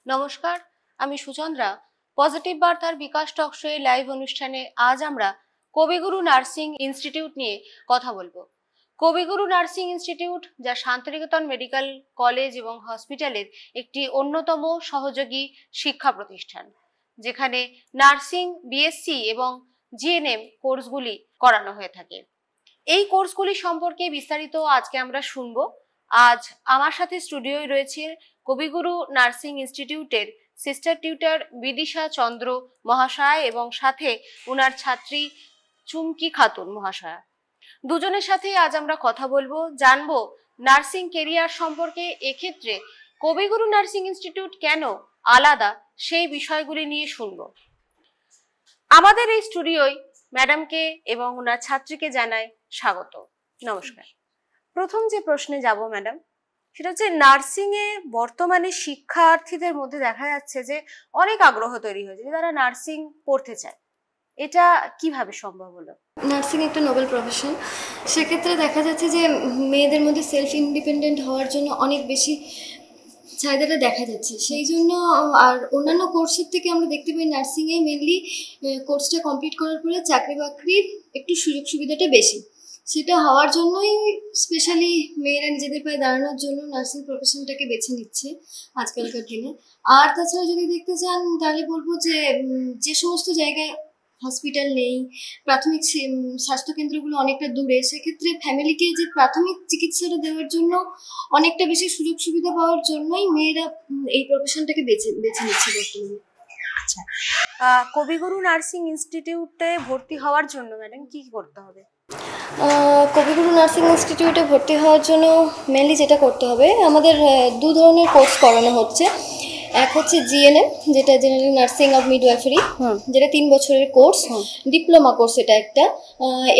নমস্কার, আমি সুচন্দ্রা। পজিটিভ বার্তার বিকাশ টক শো এর লাইভ অনুষ্ঠানে আজ আমরা কবিগুরু নার্সিং ইনস্টিটিউট নিয়ে কথা বলবো। কবিগুরু নার্সিং ইনস্টিটিউট, যা শান্তিনিকেতন মেডিকেল কলেজ এবং হসপিটালের একটি অন্যতম সহযোগী শিক্ষা প্রতিষ্ঠান, যেখানে নার্সিং, বিএসসি এবং জিএনএম কোর্সগুলি করানো হয়ে থাকে। এই কোর্সগুলি সম্পর্কে বিস্তারিত আজকে আমরা শুনবো। আজ আমার সাথে স্টুডিওয় রয়েছে কবিগুরু নার্সিং ইনস্টিটিউটের সিস্টার টিউটর বিদিশা চন্দ্র মহাশয় এবং সাথে উনার ছাত্রী চুমকি খাতুন মহাশয়া। দুজনের সাথে আজ আমরা কথা বলবো, জানবো নার্সিং কেরিয়ার সম্পর্কে। এক্ষেত্রে কবিগুরু নার্সিং ইনস্টিটিউট কেন আলাদা, সেই বিষয়গুলি নিয়ে শুনবো। আমাদের এই স্টুডিওয় ম্যাডামকে এবং ওনার ছাত্রীকে জানাই স্বাগত। নমস্কার। প্রথম যে প্রশ্নে যাব ম্যাডাম, সেটা হচ্ছে নার্সিং এ বর্তমানে শিক্ষার্থীদের মধ্যে দেখা যাচ্ছে যে অনেক আগ্রহ তৈরি হয়েছে, তারা নার্সিং পড়তে চায়। এটা কিভাবে সম্ভব হলো? নার্সিং একটা নোবেল প্রফেশন, সেক্ষেত্রে দেখা যাচ্ছে যে মেয়েদের মধ্যে সেলফ ইন্ডিপেন্ডেন্ট হওয়ার জন্য অনেক বেশি চাহিদাটা দেখা যাচ্ছে। সেই জন্য আর অন্যান্য কোর্সের থেকে আমরা দেখতে পাই নার্সিংয়ে মেনলি কোর্সটা কমপ্লিট করার পরে চাকরি বাকরির একটু সুযোগ সুবিধাটা বেশি। সেটা হওয়ার জন্যই স্পেশালি মেয়েরা নিজেদের পায়ে দাঁড়ানোর জন্য নার্সিং প্রফেশনটাকে বেছে নিচ্ছে আজকালকার দিনে। আর তাছাড়া যদি দেখতে চান তাহলে বলবো যে যে সমস্ত জায়গায় হসপিটাল নেই, প্রাথমিক স্বাস্থ্যকেন্দ্রগুলো অনেকটা দূরে, সেক্ষেত্রে ফ্যামিলিকে যে প্রাথমিক চিকিৎসাটা দেওয়ার জন্য অনেকটা বেশি সুযোগ সুবিধা পাওয়ার জন্যই মেয়েরা এই প্রফেশনটাকে বেছে নিচ্ছে বর্তমানে। আচ্ছা, কবিগুরু নার্সিং ইনস্টিটিউটে ভর্তি হওয়ার জন্য ম্যাডাম কি করতে হবে? কবিগুরু নার্সিং ইনস্টিটিউটে ভর্তি হওয়ার জন্য মেনলি যেটা করতে হবে, আমাদের দু ধরনের কোর্স করানো হচ্ছে। এক হচ্ছে জিএনএম, যেটা জেনারেল নার্সিং অফ মিডওয়াইফারি, যেটা 3 বছরের কোর্স, ডিপ্লোমা কোর্স এটা একটা।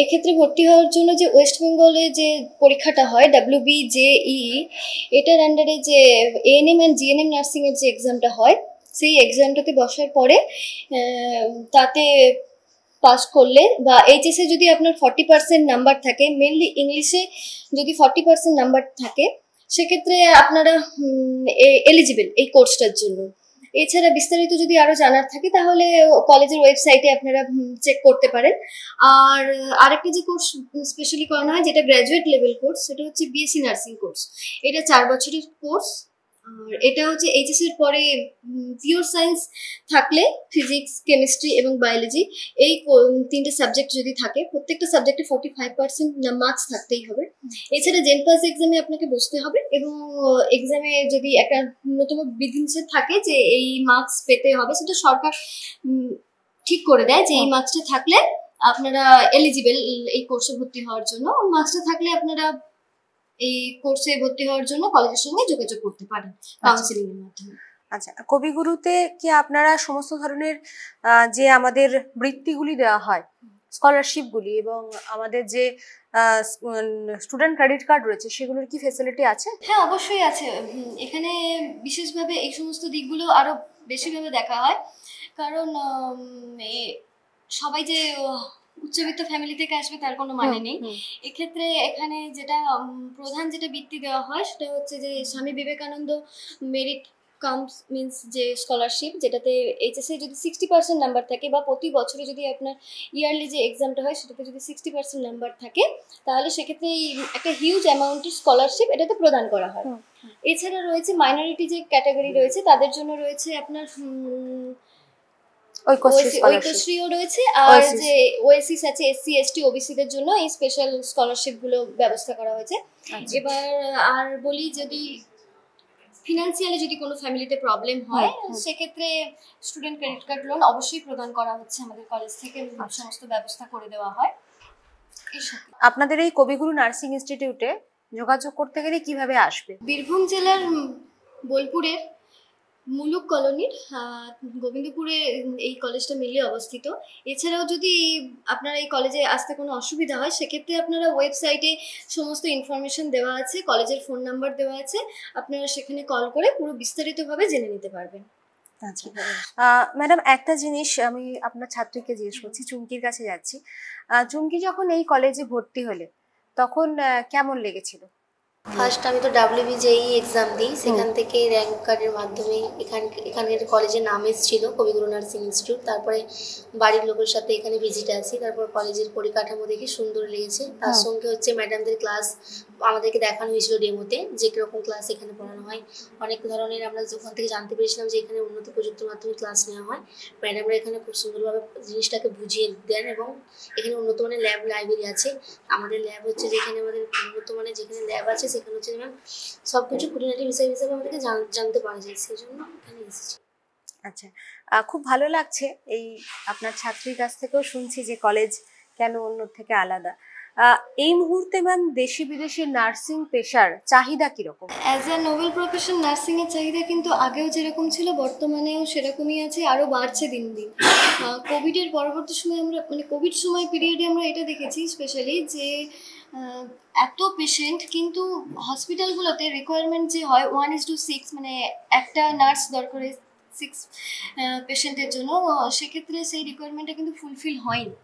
এক্ষেত্রে ভর্তি হওয়ার জন্য যে ওয়েস্ট বেঙ্গলে যে পরীক্ষাটা হয় WBJEE, এটার আন্ডারে যে এএনএম অ্যান্ড জিএনএম নার্সিংয়ের যে এক্সামটা হয়, সেই এক্সামটাতে বসার পরে তাতে পাস করলে বা এইচএসে যদি আপনার 40% নাম্বার থাকে, মেনলি ইংলিশে যদি 40% নাম্বার থাকে, সেক্ষেত্রে আপনারা এলিজিবল এই কোর্সটার জন্য। এছাড়া বিস্তারিত যদি আরও জানার থাকে তাহলে কলেজের ওয়েবসাইটে আপনারা চেক করতে পারেন। আর আরেকটা যে কোর্স স্পেশালি করানো হয়, যেটা গ্র্যাজুয়েট লেভেল কোর্স, সেটা হচ্ছে বিএসসি নার্সিং কোর্স। এটা 4 বছরের কোর্স। আর এটা হচ্ছে এইচএস এর পরে পিওর সায়েন্স থাকলে ফিজিক্স, কেমিস্ট্রি এবং বায়োলজি, এই 3টে সাবজেক্ট যদি থাকে, প্রত্যেকটা সাবজেক্টে 45% মার্কস থাকতেই হবে। এছাড়া জেনপাস এক্সামে আপনাকে বসতে হবে এবং এক্সামে যদি একটা ন্যূনতম বিধিনিষেধ থাকে যে এই মার্কস পেতে হবে, সেটা সরকার ঠিক করে দেয় যে এই মার্কসটা থাকলে আপনারা এলিজিবল এই কোর্সে ভর্তি হওয়ার জন্য। মার্কসটা থাকলে আপনারা এই কোর্সে ভর্তি হওয়ার জন্য কলেজের সঙ্গে যোগাযোগ করতে পারেন কাউন্সিলিং এর মাধ্যমে। আচ্ছা, কবিগুরুতে কি আপনারা সমস্ত ধরনের যে আমাদের বৃত্তিগুলি দেওয়া হয়, স্কলারশিপগুলি এবং আমাদের যে স্টুডেন্ট ক্রেডিট কার্ড রয়েছে, সেগুলোর কি ফ্যাসিলিটি আছে? হ্যাঁ, অবশ্যই আছে। এখানে বিশেষভাবে এই সমস্ত দিকগুলো আরো বেশিভাবে দেখা হয়, কারণ সবাই যে উচ্চবিত্ত ফ্যামিলি থেকে আসবে তার কোনো মানে নেই। এক্ষেত্রে এখানে যেটা প্রধান যেটা বৃত্তি দেওয়া হয়, সেটা হচ্ছে যে Swami Vivekananda merit comes means যে স্কলারশিপ, যেটাতে এইচএসে যদি 60% নাম্বার থাকে বা প্রতি বছরে যদি আপনার ইয়ারলি যে এক্সামটা হয় সেটাতে যদি 60% নাম্বার থাকে, তাহলে সেক্ষেত্রে একটা হিউজ অ্যামাউন্টের স্কলারশিপ এটাতে প্রদান করা হয়। এছাড়া রয়েছে মাইনরিটি যে ক্যাটাগরি রয়েছে, তাদের জন্য রয়েছে আপনার ঐক্যশ্রীও রয়েছে, আর যে ওএসিস আছে এসসি এসটি ওবিসিদের জন্য এই স্পেশাল স্কলারশিপ গুলো ব্যবস্থা করা হয়েছে। এবার আর বলি, যদি ফিনান্সিয়ালি যদি কোনো ফ্যামিলিতে প্রবলেম হয়, সেক্ষেত্রে স্টুডেন্ট ক্রেডিট কার্ড লোন অবশ্যই প্রদান করা হচ্ছে আমাদের কলেজ থেকে, সমস্ত ব্যবস্থা করে দেওয়া হয়। আপনাদের এই কবিগুরু নার্সিং ইনস্টিটিউটে যোগাযোগ করতে গেলে কিভাবে আসবে? বীরভূম জেলার বোলপুরের মুলুক কলোনির গোবিন্দপুরে এই কলেজটা মেনলি অবস্থিত। এছাড়াও যদি আপনারা এই কলেজে আসতে কোনো অসুবিধা হয়, সেক্ষেত্রে আপনারা ওয়েবসাইটে সমস্ত ইনফরমেশন দেওয়া আছে, কলেজের ফোন নাম্বার দেওয়া আছে, আপনারা সেখানে কল করে পুরো বিস্তারিতভাবে জেনে নিতে পারবেন। আচ্ছা ম্যাডাম, একটা জিনিস আমি আপনার ছাত্রীকে জিজ্ঞেস করছি, চুমকির কাছে যাচ্ছি। চুমকি যখন এই কলেজে ভর্তি হলে তখন কেমন লেগেছিল? ফার্স্ট আমি তো WBJEE এক্সাম দিই, সেখান থেকে র্যাঙ্ক কার্ডের মাধ্যমে এখানের কলেজের নাম এসেছিল কবিগুরু নার্সিং ইনস্টিটিউট। তারপরে বাড়ির লোকের সাথে এখানে ভিজিটে আসি, তারপর কলেজের পরিকাঠামো দেখে সুন্দর লেগেছে। তার সঙ্গে হচ্ছে ম্যাডামদের ক্লাস আমাদেরকে দেখানো হয়েছিল ডেমোতে, যে কীরকম ক্লাস এখানে পড়ানো হয়। অনেক ধরনের আমরা ওখান থেকে জানতে পেরেছিলাম যে এখানে উন্নত প্রযুক্তির মাধ্যমে ক্লাস নেওয়া হয়। ম্যাডামরা এখানে খুব সুন্দরভাবে জিনিসটাকে বুঝিয়ে দেন, এবং এখানে উন্নত মানের ল্যাব লাইব্রেরি আছে। আমাদের ল্যাব হচ্ছে যেখানে আমাদের উন্নত মানের যেখানে ল্যাব আছে সেখানে হচ্ছে ম্যাম সব কিছু খুঁটিনাটি বিষয় হিসাবে আমাদেরকে জানতে পারা যায়, সেই জন্য এখানে এসেছি। আচ্ছা, খুব ভালো লাগছে এই আপনার ছাত্রীর কাছ থেকেও শুনছি যে কলেজ কেন অন্য থেকে আলাদা। এই মুহূর্তে ম্যাম দেশি বিদেশি নার্সিং পেশার চাহিদা কিরকম? অ্যাজ আ নোবেল প্রফেশন নার্সিংয়ের চাহিদা কিন্তু আগেও যেরকম ছিল বর্তমানেও সেরকমই আছে, আরও বাড়ছে দিন দিন। কোভিডের পরবর্তী সময় আমরা কোভিড সময় পিরিয়ডে আমরা এটা দেখেছি স্পেশালি যে এত পেশেন্ট, কিন্তু হসপিটালগুলোতে রিকোয়ারমেন্ট যে হয় 1:6, একটা নার্স দরকার 6 পেশেন্টের জন্য, সেক্ষেত্রে সেই রিকোয়ারমেন্টটা কিন্তু ফুলফিল হয়নি।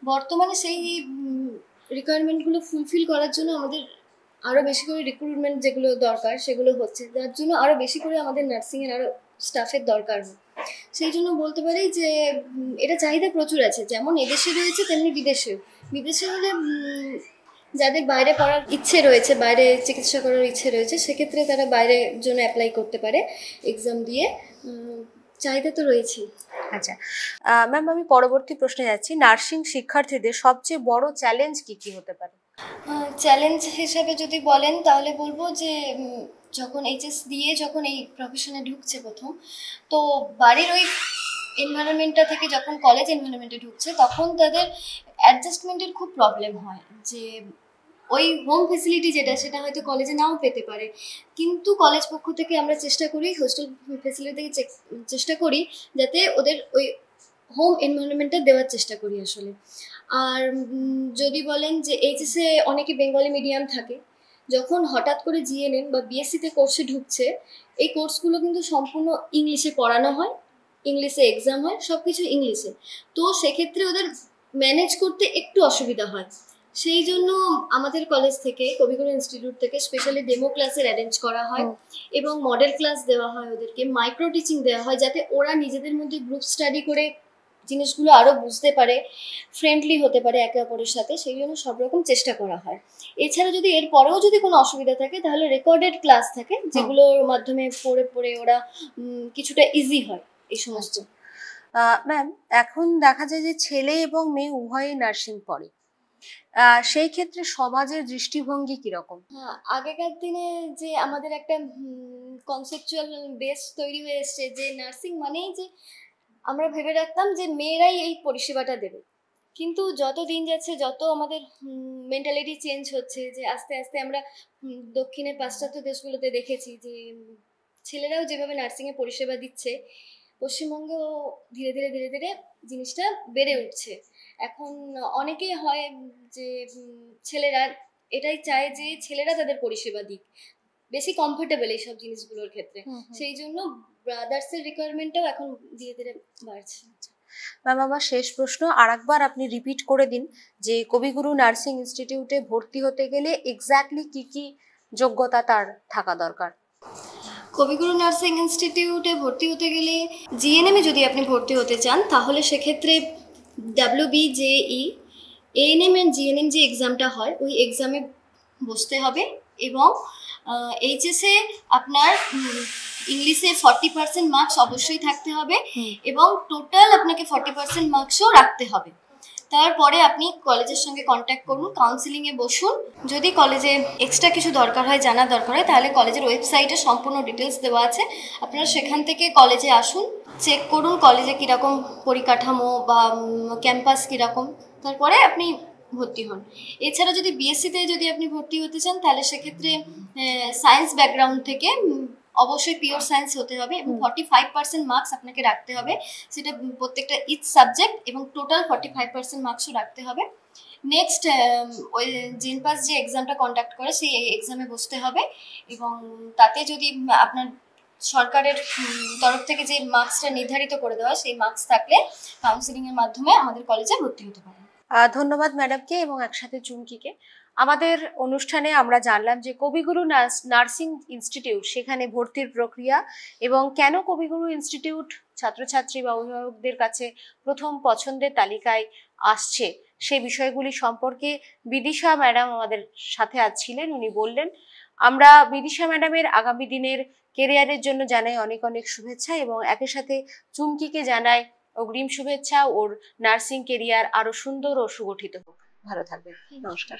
বর্তমানে সেই রিকোয়ারমেন্টগুলো ফুলফিল করার জন্য আমাদের আরও বেশি করে রিক্রুটমেন্ট যেগুলো দরকার সেগুলো হচ্ছে, যার জন্য আরও বেশি করে আমাদের নার্সিংয়ের আরও স্টাফের দরকার হয়। সেই জন্য বলতে পারি যে এটা চাহিদা প্রচুর আছে, যেমন এদেশে রয়েছে তেমনি বিদেশে হলে যাদের বাইরে পড়ার ইচ্ছে রয়েছে, বাইরে চিকিৎসা করার ইচ্ছে রয়েছে, সেক্ষেত্রে তারা বাইরের জন্য অ্যাপ্লাই করতে পারে এক্সাম দিয়ে। চাহিদা তো রয়েছেই। আচ্ছা ম্যাম, আমি পরবর্তী প্রশ্নে যাচ্ছি। নার্সিং শিক্ষার্থীদের সবচেয়ে বড় চ্যালেঞ্জ কি হতে পারে? চ্যালেঞ্জ হিসাবে যদি বলেন তাহলে বলবো যে যখন এইচএস দিয়ে যখন এই প্রফেশনে ঢুকছে প্রথম, তো বাড়ির ওই এনভায়রনমেন্টটা থেকে যখন কলেজ এনভায়রনমেন্টে ঢুকছে তখন তাদের অ্যাডজাস্টমেন্টের খুব প্রবলেম হয়, যে ওই হোম ফেসিলিটি সেটা হয়তো কলেজে নাও পেতে পারে, কিন্তু কলেজ পক্ষ থেকে আমরা চেষ্টা করি, হোস্টেল ফেসিলিটি থেকে চেষ্টা করি যাতে ওদের ওই হোম এনভায়রনমেন্টটা দেওয়ার চেষ্টা করি আসলে। আর যদি বলেন যে এইচএসে অনেকে বেঙ্গলি মিডিয়াম থাকে, যখন হঠাৎ করে জিএনএম বা বিএসসিতে কোর্সে ঢুকছে, এই কোর্সগুলো কিন্তু সম্পূর্ণ ইংলিশে পড়ানো হয়, ইংলিশে এক্সাম হয়, সব কিছু ইংলিশে। তো সেক্ষেত্রে ওদের ম্যানেজ করতে একটু অসুবিধা হয়। সেই জন্য আমাদের কলেজ থেকে, কবিগুরু ইনস্টিটিউট থেকে স্পেশালি ডেমো ক্লাসের অ্যারেঞ্জ করা হয় এবং মডেল ক্লাস দেওয়া হয়, ওদেরকে মাইক্রো টিচিং দেওয়া হয়, যাতে ওরা নিজেদের মধ্যে গ্রুপ স্টাডি করে জিনিসগুলো আরও বুঝতে পারে, ফ্রেন্ডলি হতে পারে একে অপরের সাথে। সেই জন্য সব রকম চেষ্টা করা হয়। এছাড়া যদি এর পরেও যদি কোনো অসুবিধা থাকে তাহলে রেকর্ডেড ক্লাস থাকে, যেগুলোর মাধ্যমে পড়ে ওরা কিছুটা ইজি হয় এই সমস্ত। ম্যাম, এখন দেখা যায় যে ছেলে এবং মেয়ে উভয়ই নার্সিং পড়ে, সেই ক্ষেত্রে সমাজের দৃষ্টিভঙ্গি কিরকম? হ্যাঁ, আগেকার দিনে যে আমাদের একটা কনসেপচুয়াল বেস তৈরি হয়ে এসছে যে নার্সিং মানেই যে আমরা ভেবে রাখতাম যে মেয়েরাই এই পরিষেবাটা দেবে, কিন্তু যত দিন যাচ্ছে, যত আমাদের মেন্টালিটি চেঞ্জ হচ্ছে, যে আস্তে আস্তে আমরা দক্ষিণের পাশ্চাত্য দেশগুলোতে দেখেছি যে ছেলেরাও যেভাবে নার্সিংয়ে পরিষেবা দিচ্ছে, পশ্চিমবঙ্গেও ধীরে ধীরে ধীরে ধীরে জিনিসটা বেড়ে উঠছে। এখন অনেকেই হয় যে ছেলেরা এটাই চায় যে ছেলেরা তাদের পরিষেবা দিক, বেশি কমফোর্টেবল এইসব জিনিসগুলোর ক্ষেত্রে। সেই জন্য ব্রাদার্সের রিকোয়ারমেন্টটাও এখন ধীরে ধীরে বাড়ছে। ম্যাম, আমার শেষ প্রশ্ন আরেকবার আপনি রিপিট করে দিন যে কবিগুরু নার্সিং ইনস্টিটিউটে ভর্তি হতে গেলে এক্স্যাক্টলি কি যোগ্যতা তার থাকা দরকার? কবিগুরু নার্সিং ইনস্টিটিউটে ভর্তি হতে গেলে জিএনএমে যদি আপনি ভর্তি হতে চান তাহলে সেক্ষেত্রে WBJEE এএনএম অ্যান্ড জিএনএম যে এক্সামটা হয় ওই এক্সামে বসতে হবে, এবং এইচএসে আপনার ইংলিশে 40% মার্কস অবশ্যই থাকতে হবে, এবং টোটাল আপনাকে 40% মার্কসও রাখতে হবে। তারপরে আপনি কলেজের সঙ্গে কন্ট্যাক্ট করুন, কাউন্সিলিংয়ে বসুন। যদি কলেজে এক্সট্রা কিছু দরকার হয়, জানার দরকার হয়, তাহলে কলেজের ওয়েবসাইটে সম্পূর্ণ ডিটেলস দেওয়া আছে, আপনারা সেখান থেকে কলেজে আসুন, চেক করুন কলেজে কীরকম পরিকাঠামো বা ক্যাম্পাস কীরকম, তারপরে আপনি ভর্তি হন। এছাড়া যদি বিএসসিতে যদি আপনি ভর্তি হতে চান তাহলে সেক্ষেত্রে সায়েন্স ব্যাকগ্রাউন্ড থেকে অবশ্যই পিওর সায়েন্স হতে হবে, এবং 45% মার্কস আপনাকে রাখতে হবে, সেটা প্রত্যেকটা ইচ সাবজেক্ট, এবং টোটাল 45% মার্কসও রাখতে হবে। নেক্সট ওই জেনপাস যে এক্সামটা কন্ডাক্ট করে সেই এক্সামে বসতে হবে, এবং তাতে যদি আপনার সরকারের তরফ থেকে যে মার্কসটা নির্ধারিত করে দেওয়া সেই মার্কস থাকলে কাউন্সিলিংয়ের মাধ্যমে আমাদের কলেজে ভর্তি হতে পারে। ধন্যবাদ ম্যাডামকে এবং একসাথে চুমকিকে। আমাদের অনুষ্ঠানে আমরা জানলাম যে কবিগুরু নার্সিং ইনস্টিটিউট সেখানে ভর্তির প্রক্রিয়া এবং কেন কবিগুরু ইনস্টিটিউট ছাত্রছাত্রী বা অভিভাবকদের কাছে প্রথম পছন্দের তালিকায় আসছে সেই বিষয়গুলি সম্পর্কে বিদিশা ম্যাডাম আমাদের সাথে আজ ছিলেন। উনি বললেন। আমরা বিদিশা ম্যাডামের আগামী দিনের কেরিয়ারের জন্য জানাই অনেক অনেক শুভেচ্ছা এবং একই সাথে চুমকিকে জানাই অগ্রিম শুভেচ্ছা, ওর নার্সিং কেরিয়ার আরো সুন্দর ও সুগঠিত হোক। ভালো থাকবেন, নমস্কার।